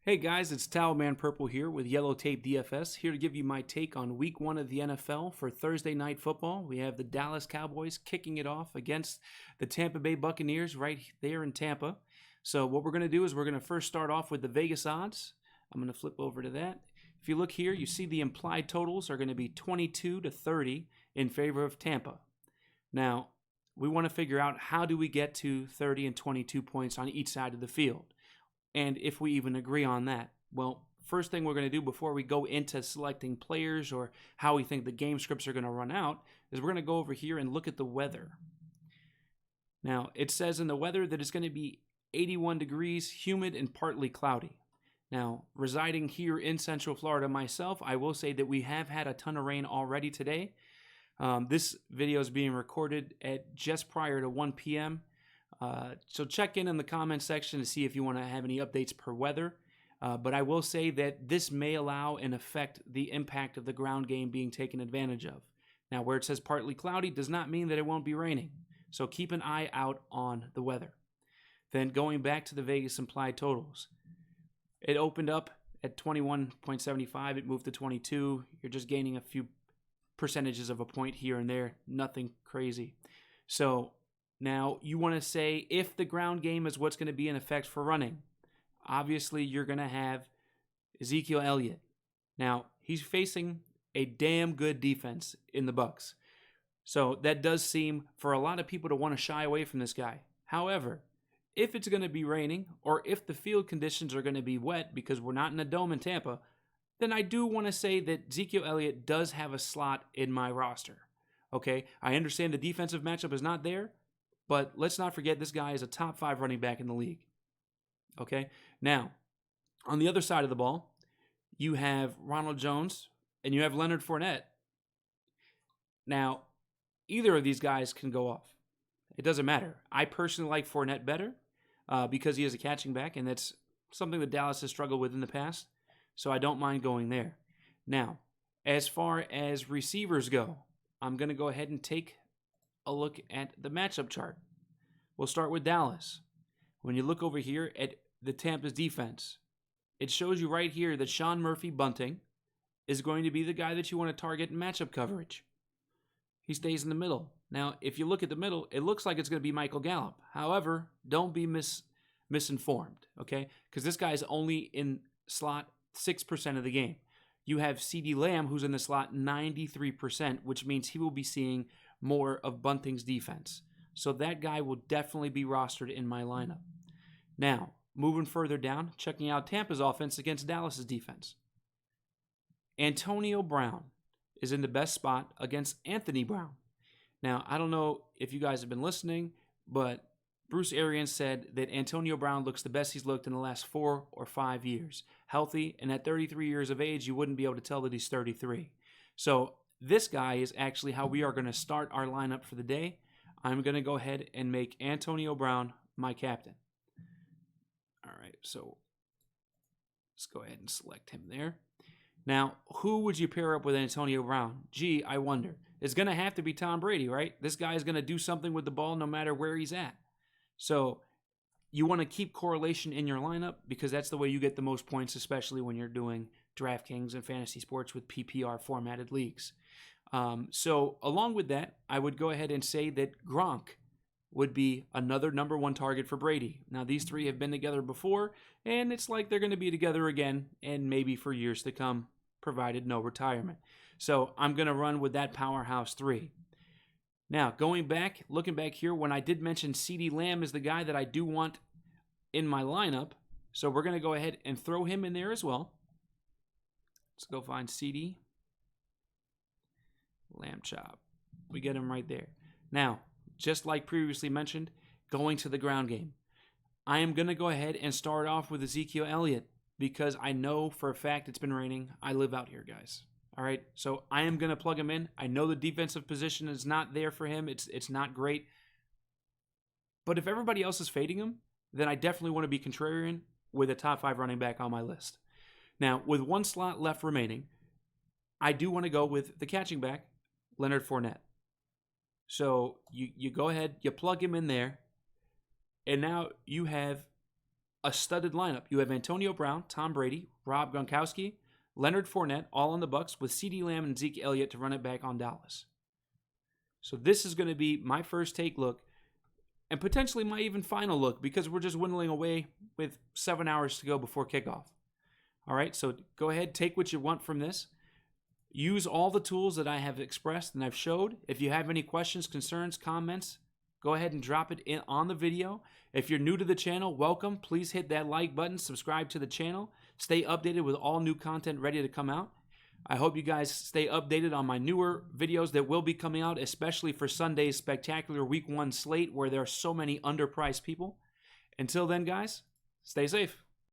Hey guys, it's Towelman Purple here with Yellow Tape DFS, here to give you my take on week 1 of the NFL for Thursday Night Football. We have the Dallas Cowboys kicking it off against the Tampa Bay Buccaneers right there in Tampa. So what we're going to do is we're going to first start off with the Vegas odds. I'm going to flip over to that. If you look here, you see the implied totals are going to be 22 to 30 in favor of Tampa. Now, we want to figure out how do we get to 30 and 22 points on each side of the field. And if we even agree on that. Well, first thing we're going to do before we go into selecting players or how we think the game scripts are going to run out is we're going to go over here and look at the weather. Now, it says in the weather that it's going to be 81 degrees, humid, and partly cloudy. Now, residing here in Central Florida myself, I will say that we have had a ton of rain already today. This video is being recorded at just prior to 1 p.m., so check in the comment section to see if you want to have any updates per weather. But I will say that this may allow and affect the impact of the ground game being taken advantage of. Now, where it says partly cloudy does not mean that it won't be raining. So keep an eye out on the weather. Then going back to the Vegas implied totals. It opened up at 21.75. It moved to 22. You're just gaining a few percentages of a point here and there. Nothing crazy. So now, you want to say if the ground game is what's going to be in effect for running, obviously you're going to have Ezekiel Elliott. Now, he's facing a damn good defense in the Bucs. So that does seem for a lot of people to want to shy away from this guy. However, if it's going to be raining or if the field conditions are going to be wet because we're not in a dome in Tampa, then I do want to say that Ezekiel Elliott does have a slot in my roster. Okay, I understand the defensive matchup is not there, but let's not forget this guy is a top 5 running back in the league. Okay? Now, on the other side of the ball, you have Ronald Jones and you have Leonard Fournette. Now, either of these guys can go off. It doesn't matter. I personally like Fournette better because he is a catching back, and that's something that Dallas has struggled with in the past, so I don't mind going there. Now, as far as receivers go, I'm going to go ahead and take a look at the matchup chart. We'll start with Dallas. When you look over here at the Tampa's defense, it shows you right here that Sean Murphy-Bunting is going to be the guy that you want to target in matchup coverage. He stays in the middle. Now, if you look at the middle, it looks like it's going to be Michael Gallup. However, don't be misinformed, okay? Because this guy is only in slot 6% of the game. You have CeeDee Lamb, who's in the slot 93%, which means he will be seeing more of Bunting's defense. So that guy will definitely be rostered in my lineup. Now, moving further down, checking out Tampa's offense against Dallas's defense. Antonio Brown is in the best spot against Anthony Brown. Now, I don't know if you guys have been listening, but Bruce Arians said that Antonio Brown looks the best he's looked in the last 4 or 5 years. Healthy, and at 33 years of age, you wouldn't be able to tell that he's 33. So this guy is actually how we are going to start our lineup for the day. I'm going to go ahead and make Antonio Brown my captain. All right, so let's go ahead and select him there. Now, who would you pair up with Antonio Brown? Gee, I wonder. It's going to have to be Tom Brady, right? This guy is going to do something with the ball no matter where he's at. So you want to keep correlation in your lineup because that's the way you get the most points, especially when you're doing Draftkings and fantasy sports with PPR formatted leagues. So along with that, I would go ahead and say that Gronk would be another number 1 target for Brady. Now, these three have been together before, and it's like they're going to be together again, and maybe for years to come, provided no retirement. So I'm going to run with that powerhouse 3. Now, looking back here, when I did mention CeeDee Lamb is the guy that I do want in my lineup, so we're going to go ahead and throw him in there as well. Let's go find CeeDee Lamb chop. We get him right there. Now, just like previously mentioned, going to the ground game. I am going to go ahead and start off with Ezekiel Elliott because I know for a fact it's been raining. I live out here, guys. All right, so I am going to plug him in. I know the defensive position is not there for him. It's not great. But if everybody else is fading him, then I definitely want to be contrarian with a top 5 running back on my list. Now, with 1 slot left remaining, I do want to go with the catching back, Leonard Fournette. So you go ahead, you plug him in there, and now you have a studded lineup. You have Antonio Brown, Tom Brady, Rob Gronkowski, Leonard Fournette, all on the Bucs, with CeeDee Lamb and Zeke Elliott to run it back on Dallas. So this is going to be my first take look, and potentially my even final look, because we're just dwindling away with 7 hours to go before kickoff. All right, so go ahead, take what you want from this. Use all the tools that I have expressed and I've showed. If you have any questions, concerns, comments, go ahead and drop it in on the video. If you're new to the channel, welcome. Please hit that like button, subscribe to the channel. Stay updated with all new content ready to come out. I hope you guys stay updated on my newer videos that will be coming out, especially for Sunday's spectacular Week 1 slate where there are so many underpriced people. Until then, guys, stay safe.